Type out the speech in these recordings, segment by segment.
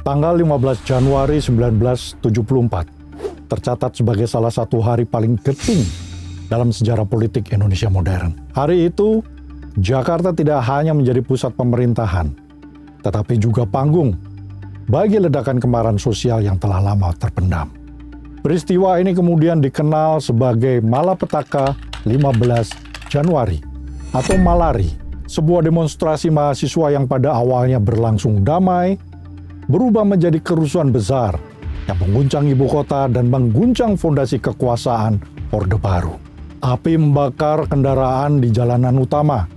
Tanggal 15 Januari 1974 tercatat sebagai salah satu hari paling genting dalam sejarah politik Indonesia modern. Hari itu, Jakarta tidak hanya menjadi pusat pemerintahan, tetapi juga panggung bagi ledakan kemarahan sosial yang telah lama terpendam. Peristiwa ini kemudian dikenal sebagai Malapetaka 15 Januari atau Malari, sebuah demonstrasi mahasiswa yang pada awalnya berlangsung damai, berubah menjadi kerusuhan besar yang mengguncang ibu kota dan mengguncang fondasi kekuasaan Orde Baru. Api membakar kendaraan di jalanan utama,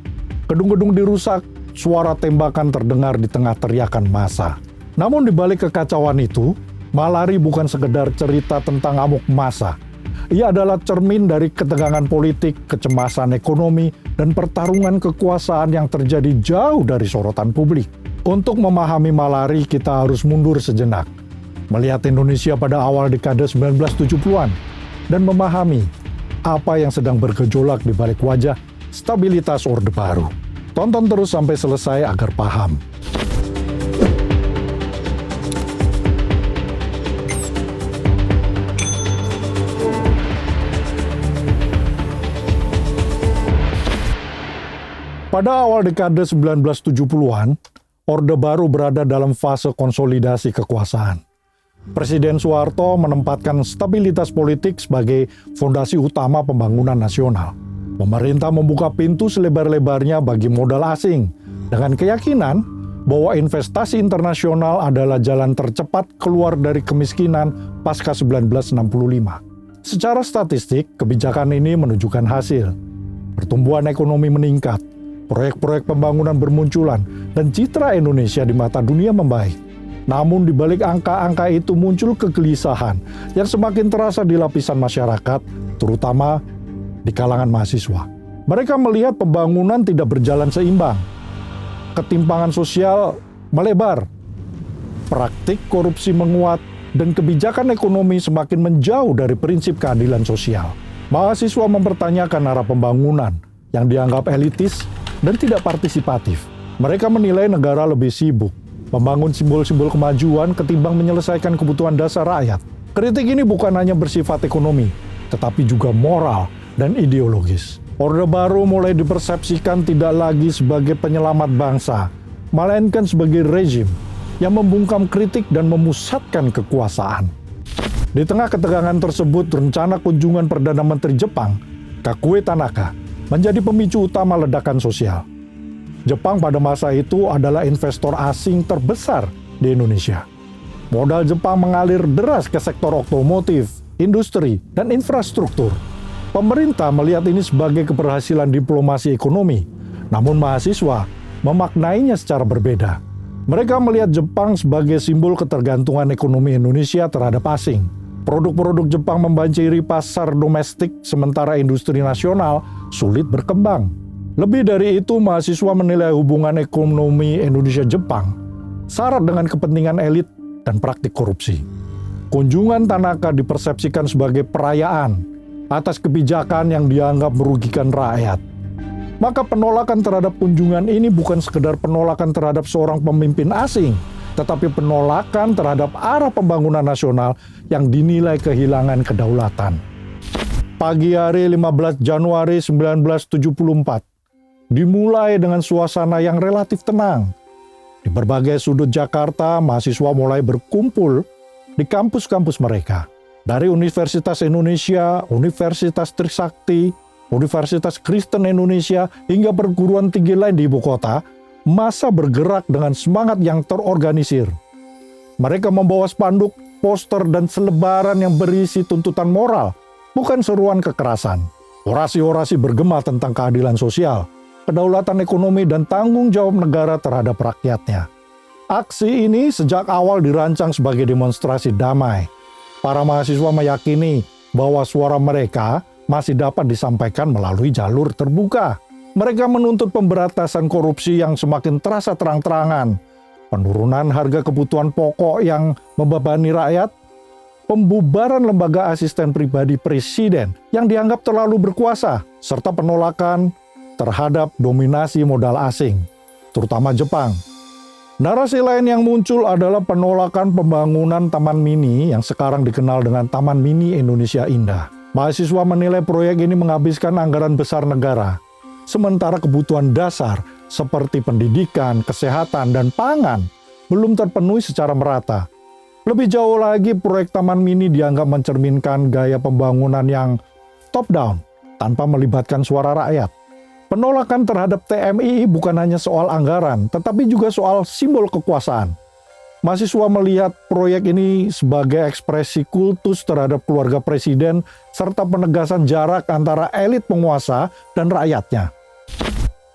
gedung-gedung dirusak, suara tembakan terdengar di tengah teriakan massa. Namun di balik kekacauan itu, Malari bukan sekedar cerita tentang amuk massa. Ia adalah cermin dari ketegangan politik, kecemasan ekonomi, dan pertarungan kekuasaan yang terjadi jauh dari sorotan publik. Untuk memahami Malari, kita harus mundur sejenak, melihat Indonesia pada awal dekade 1970-an, dan memahami apa yang sedang bergejolak di balik wajah stabilitas Orde Baru. Tonton terus sampai selesai agar paham. Pada awal dekade 1970-an, Orde Baru berada dalam fase konsolidasi kekuasaan. Presiden Soeharto menempatkan stabilitas politik sebagai fondasi utama pembangunan nasional. Pemerintah membuka pintu selebar-lebarnya bagi modal asing dengan keyakinan bahwa investasi internasional adalah jalan tercepat keluar dari kemiskinan pasca 1965. Secara statistik, kebijakan ini menunjukkan hasil. Pertumbuhan ekonomi meningkat, proyek-proyek pembangunan bermunculan, dan citra Indonesia di mata dunia membaik. Namun di balik angka-angka itu muncul kegelisahan yang semakin terasa di lapisan masyarakat, terutama di kalangan mahasiswa. Mereka melihat pembangunan tidak berjalan seimbang. Ketimpangan sosial melebar, praktik korupsi menguat, dan kebijakan ekonomi semakin menjauh dari prinsip keadilan sosial. Mahasiswa mempertanyakan arah pembangunan yang dianggap elitis dan tidak partisipatif. Mereka menilai negara lebih sibuk membangun simbol-simbol kemajuan ketimbang menyelesaikan kebutuhan dasar rakyat. Kritik ini bukan hanya bersifat ekonomi, tetapi juga moral dan ideologis. Orde Baru mulai dipersepsikan tidak lagi sebagai penyelamat bangsa, melainkan sebagai rezim yang membungkam kritik dan memusatkan kekuasaan. Di tengah ketegangan tersebut, rencana kunjungan Perdana Menteri Jepang, Kakue Tanaka, menjadi pemicu utama ledakan sosial. Jepang pada masa itu adalah investor asing terbesar di Indonesia. Modal Jepang mengalir deras ke sektor otomotif, industri, dan infrastruktur. Pemerintah melihat ini sebagai keberhasilan diplomasi ekonomi, namun mahasiswa memaknainya secara berbeda. Mereka melihat Jepang sebagai simbol ketergantungan ekonomi Indonesia terhadap asing. Produk-produk Jepang membanjiri pasar domestik, sementara industri nasional sulit berkembang. Lebih dari itu, mahasiswa menilai hubungan ekonomi Indonesia-Jepang syarat dengan kepentingan elit dan praktik korupsi. Kunjungan Tanaka dipersepsikan sebagai perayaan atas kebijakan yang dianggap merugikan rakyat. Maka penolakan terhadap kunjungan ini bukan sekedar penolakan terhadap seorang pemimpin asing, tetapi penolakan terhadap arah pembangunan nasional yang dinilai kehilangan kedaulatan. Pagi hari 15 Januari 1974 dimulai dengan suasana yang relatif tenang. Di berbagai sudut Jakarta, mahasiswa mulai berkumpul di kampus-kampus mereka. Dari Universitas Indonesia, Universitas Trisakti, Universitas Kristen Indonesia, hingga perguruan tinggi lain di ibu kota, massa bergerak dengan semangat yang terorganisir. Mereka membawa spanduk, poster, dan selebaran yang berisi tuntutan moral, bukan seruan kekerasan. Orasi-orasi bergema tentang keadilan sosial, kedaulatan ekonomi, dan tanggung jawab negara terhadap rakyatnya. Aksi ini sejak awal dirancang sebagai demonstrasi damai. Para mahasiswa meyakini bahwa suara mereka masih dapat disampaikan melalui jalur terbuka. Mereka menuntut pemberantasan korupsi yang semakin terasa terang-terangan, penurunan harga kebutuhan pokok yang membebani rakyat, pembubaran lembaga asisten pribadi presiden yang dianggap terlalu berkuasa, serta penolakan terhadap dominasi modal asing, terutama Jepang. Narasi lain yang muncul adalah penolakan pembangunan Taman Mini yang sekarang dikenal dengan Taman Mini Indonesia Indah. Mahasiswa menilai proyek ini menghabiskan anggaran besar negara, sementara kebutuhan dasar seperti pendidikan, kesehatan, dan pangan belum terpenuhi secara merata. Lebih jauh lagi, proyek Taman Mini dianggap mencerminkan gaya pembangunan yang top-down tanpa melibatkan suara rakyat. Penolakan terhadap TMI bukan hanya soal anggaran, tetapi juga soal simbol kekuasaan. Mahasiswa melihat proyek ini sebagai ekspresi kultus terhadap keluarga presiden serta penegasan jarak antara elit penguasa dan rakyatnya.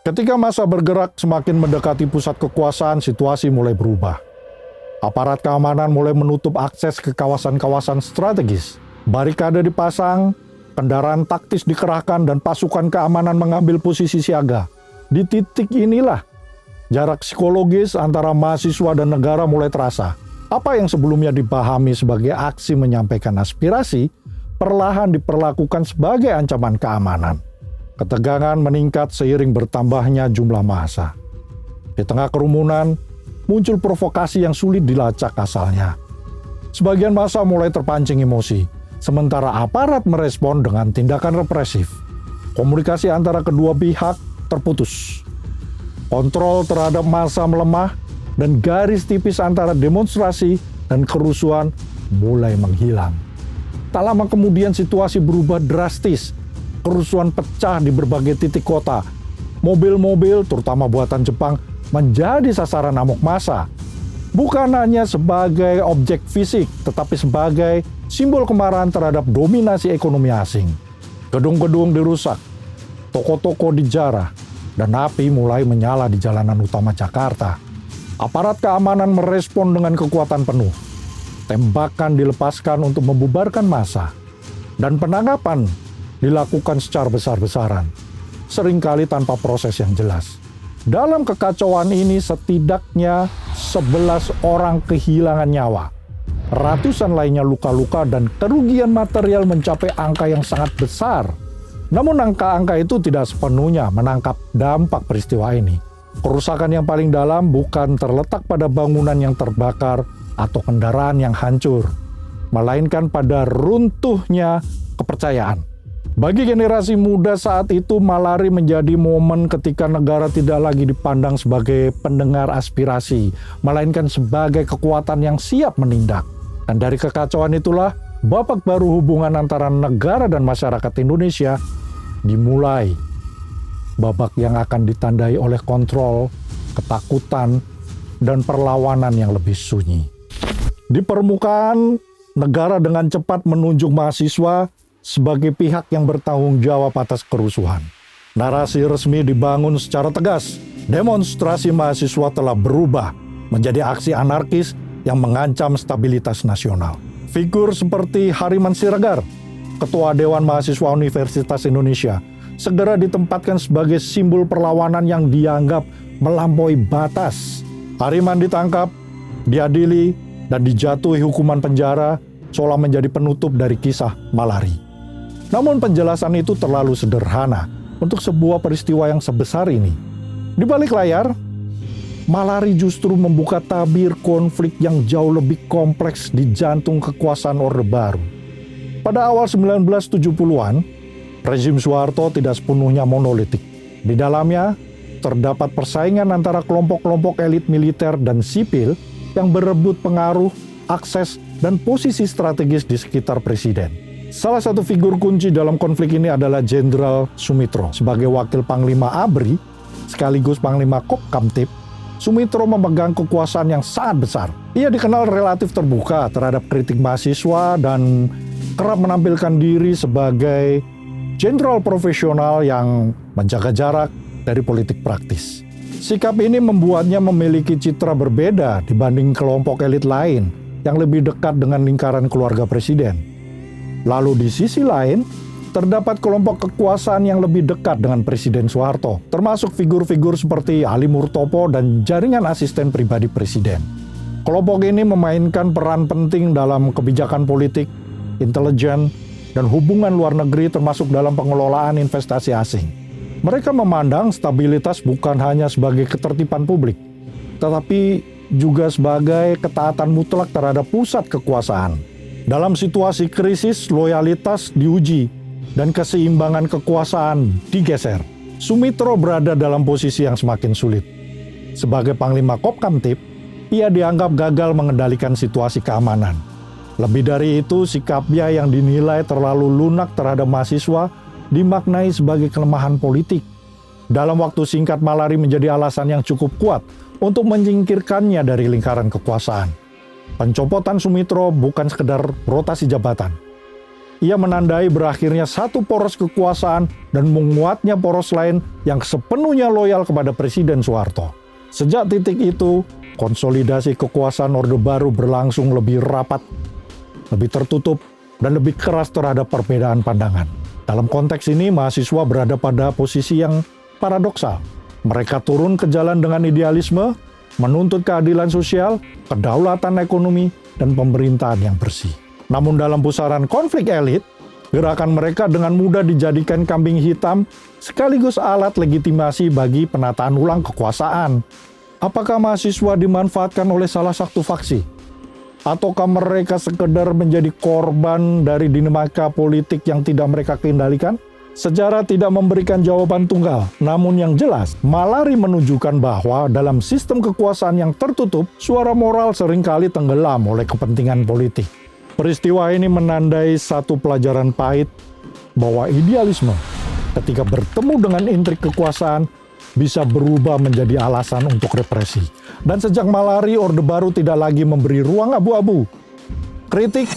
Ketika masa bergerak semakin mendekati pusat kekuasaan, situasi mulai berubah. Aparat keamanan mulai menutup akses ke kawasan-kawasan strategis. Barikade dipasang, kendaraan taktis dikerahkan, dan pasukan keamanan mengambil posisi siaga. Di titik inilah jarak psikologis antara mahasiswa dan negara mulai terasa. Apa yang sebelumnya dipahami sebagai aksi menyampaikan aspirasi, perlahan diperlakukan sebagai ancaman keamanan. Ketegangan meningkat seiring bertambahnya jumlah massa. Di tengah kerumunan, muncul provokasi yang sulit dilacak asalnya. Sebagian massa mulai terpancing emosi, sementara aparat merespon dengan tindakan represif. Komunikasi antara kedua pihak terputus. Kontrol terhadap massa melemah dan garis tipis antara demonstrasi dan kerusuhan mulai menghilang. Tak lama kemudian situasi berubah drastis. Kerusuhan pecah di berbagai titik kota. Mobil-mobil, terutama buatan Jepang, menjadi sasaran amuk massa. Bukan hanya sebagai objek fisik, tetapi sebagai simbol kemarahan terhadap dominasi ekonomi asing. Gedung-gedung dirusak, toko-toko dijarah, dan api mulai menyala di jalanan utama Jakarta. Aparat keamanan merespon dengan kekuatan penuh. Tembakan dilepaskan untuk membubarkan massa, dan penangkapan dilakukan secara besar-besaran, seringkali tanpa proses yang jelas. Dalam kekacauan ini setidaknya 11 orang kehilangan nyawa. Ratusan lainnya luka-luka dan kerugian material mencapai angka yang sangat besar. Namun angka-angka itu tidak sepenuhnya menangkap dampak peristiwa ini. Kerusakan yang paling dalam bukan terletak pada bangunan yang terbakar atau kendaraan yang hancur, melainkan pada runtuhnya kepercayaan. Bagi generasi muda saat itu, malari menjadi momen ketika negara tidak lagi dipandang sebagai pendengar aspirasi, melainkan sebagai kekuatan yang siap menindak. Dan dari kekacauan itulah, babak baru hubungan antara negara dan masyarakat Indonesia dimulai. Babak yang akan ditandai oleh kontrol, ketakutan, dan perlawanan yang lebih sunyi. Di permukaan, negara dengan cepat menunjuk mahasiswa sebagai pihak yang bertanggung jawab atas kerusuhan. Narasi resmi dibangun secara tegas. Demonstrasi mahasiswa telah berubah menjadi aksi anarkis yang mengancam stabilitas nasional. Figur seperti Hariman Siregar, Ketua Dewan Mahasiswa Universitas Indonesia, segera ditempatkan sebagai simbol perlawanan yang dianggap melampaui batas. Hariman ditangkap, diadili, dan dijatuhi hukuman penjara seolah menjadi penutup dari kisah malari. Namun penjelasan itu terlalu sederhana untuk sebuah peristiwa yang sebesar ini. Di balik layar, malari justru membuka tabir konflik yang jauh lebih kompleks di jantung kekuasaan Orde Baru. Pada awal 1970-an, rezim Soeharto tidak sepenuhnya monolitik. Di dalamnya, terdapat persaingan antara kelompok-kelompok elit militer dan sipil yang berebut pengaruh, akses, dan posisi strategis di sekitar presiden. Salah satu figur kunci dalam konflik ini adalah Jenderal Sumitro. Sebagai wakil Panglima ABRI, sekaligus Panglima Kopkamtib, Sumitro memegang kekuasaan yang sangat besar. Ia dikenal relatif terbuka terhadap kritik mahasiswa dan kerap menampilkan diri sebagai jenderal profesional yang menjaga jarak dari politik praktis. Sikap ini membuatnya memiliki citra berbeda dibanding kelompok elit lain yang lebih dekat dengan lingkaran keluarga presiden. Lalu di sisi lain, terdapat kelompok kekuasaan yang lebih dekat dengan Presiden Soeharto, termasuk figur-figur seperti Ali Murtopo dan jaringan asisten pribadi presiden. Kelompok ini memainkan peran penting dalam kebijakan politik, intelijen, dan hubungan luar negeri termasuk dalam pengelolaan investasi asing. Mereka memandang stabilitas bukan hanya sebagai ketertiban publik, tetapi juga sebagai ketaatan mutlak terhadap pusat kekuasaan. Dalam situasi krisis, loyalitas diuji dan keseimbangan kekuasaan digeser. Sumitro berada dalam posisi yang semakin sulit. Sebagai Panglima Kopkamtib, ia dianggap gagal mengendalikan situasi keamanan. Lebih dari itu, sikapnya yang dinilai terlalu lunak terhadap mahasiswa dimaknai sebagai kelemahan politik. Dalam waktu singkat, Malari menjadi alasan yang cukup kuat untuk menyingkirkannya dari lingkaran kekuasaan. Pencopotan Sumitro bukan sekedar rotasi jabatan. Ia menandai berakhirnya satu poros kekuasaan dan menguatnya poros lain yang sepenuhnya loyal kepada Presiden Soeharto. Sejak titik itu, konsolidasi kekuasaan Orde Baru berlangsung lebih rapat, lebih tertutup, dan lebih keras terhadap perbedaan pandangan. Dalam konteks ini, mahasiswa berada pada posisi yang paradoksal. Mereka turun ke jalan dengan idealisme, menuntut keadilan sosial, kedaulatan ekonomi, dan pemerintahan yang bersih. Namun dalam pusaran konflik elit, gerakan mereka dengan mudah dijadikan kambing hitam sekaligus alat legitimasi bagi penataan ulang kekuasaan. Apakah mahasiswa dimanfaatkan oleh salah satu faksi? Ataukah mereka sekedar menjadi korban dari dinamika politik yang tidak mereka kendalikan? Sejarah tidak memberikan jawaban tunggal, namun yang jelas, Malari menunjukkan bahwa dalam sistem kekuasaan yang tertutup, suara moral seringkali tenggelam oleh kepentingan politik. Peristiwa ini menandai satu pelajaran pahit bahwa idealisme ketika bertemu dengan intrik kekuasaan bisa berubah menjadi alasan untuk represi. Dan sejak Malari, Orde Baru tidak lagi memberi ruang abu-abu. Kritik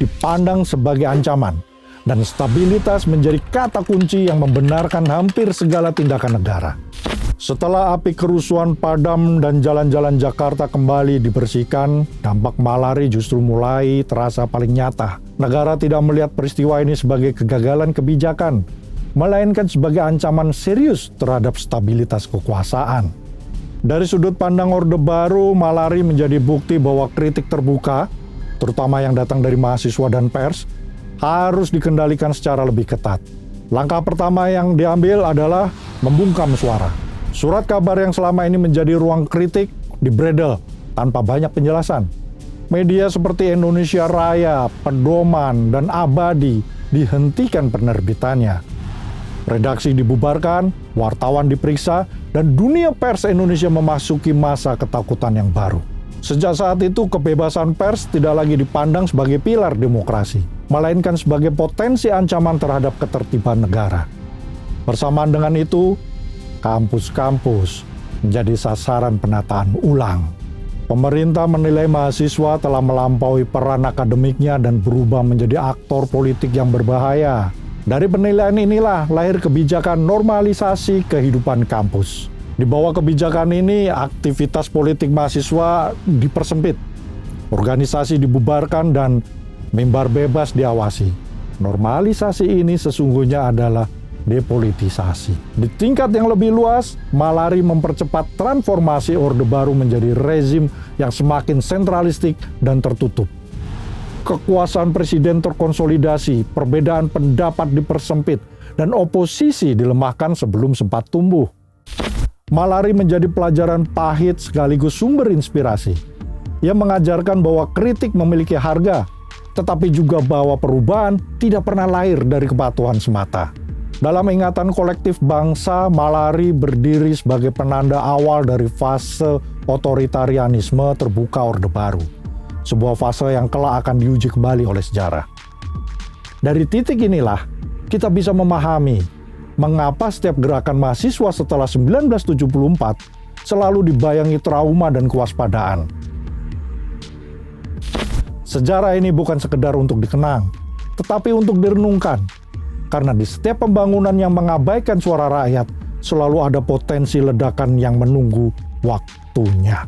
dipandang sebagai ancaman, dan stabilitas menjadi kata kunci yang membenarkan hampir segala tindakan negara. Setelah api kerusuhan padam dan jalan-jalan Jakarta kembali dibersihkan, dampak Malari justru mulai terasa paling nyata. Negara tidak melihat peristiwa ini sebagai kegagalan kebijakan, melainkan sebagai ancaman serius terhadap stabilitas kekuasaan. Dari sudut pandang Orde Baru, Malari menjadi bukti bahwa kritik terbuka, terutama yang datang dari mahasiswa dan pers, harus dikendalikan secara lebih ketat. Langkah pertama yang diambil adalah membungkam suara. Surat kabar yang selama ini menjadi ruang kritik dibredel tanpa banyak penjelasan. Media seperti Indonesia Raya, Pedoman, dan Abadi dihentikan penerbitannya. Redaksi dibubarkan, wartawan diperiksa, dan dunia pers Indonesia memasuki masa ketakutan yang baru. Sejak saat itu, kebebasan pers tidak lagi dipandang sebagai pilar demokrasi, melainkan sebagai potensi ancaman terhadap ketertiban negara. Bersamaan dengan itu, kampus-kampus menjadi sasaran penataan ulang. Pemerintah menilai mahasiswa telah melampaui peran akademiknya dan berubah menjadi aktor politik yang berbahaya. Dari penilaian inilah lahir kebijakan normalisasi kehidupan kampus. Di bawah kebijakan ini, aktivitas politik mahasiswa dipersempit, organisasi dibubarkan, dan mimbar bebas diawasi. Normalisasi ini sesungguhnya adalah depolitisasi. Di tingkat yang lebih luas, Malari mempercepat transformasi Orde Baru menjadi rezim yang semakin sentralistik dan tertutup. Kekuasaan presiden terkonsolidasi, perbedaan pendapat dipersempit, dan oposisi dilemahkan sebelum sempat tumbuh. Malari menjadi pelajaran pahit sekaligus sumber inspirasi. Ia mengajarkan bahwa kritik memiliki harga, tetapi juga bahwa perubahan tidak pernah lahir dari kepatuhan semata. Dalam ingatan kolektif bangsa, Malari berdiri sebagai penanda awal dari fase otoritarianisme terbuka Orde Baru. Sebuah fase yang kelak akan diuji kembali oleh sejarah. Dari titik inilah, kita bisa memahami mengapa setiap gerakan mahasiswa setelah 1974 selalu dibayangi trauma dan kewaspadaan. Sejarah ini bukan sekedar untuk dikenang, tetapi untuk direnungkan. Karena di setiap pembangunan yang mengabaikan suara rakyat, selalu ada potensi ledakan yang menunggu waktunya.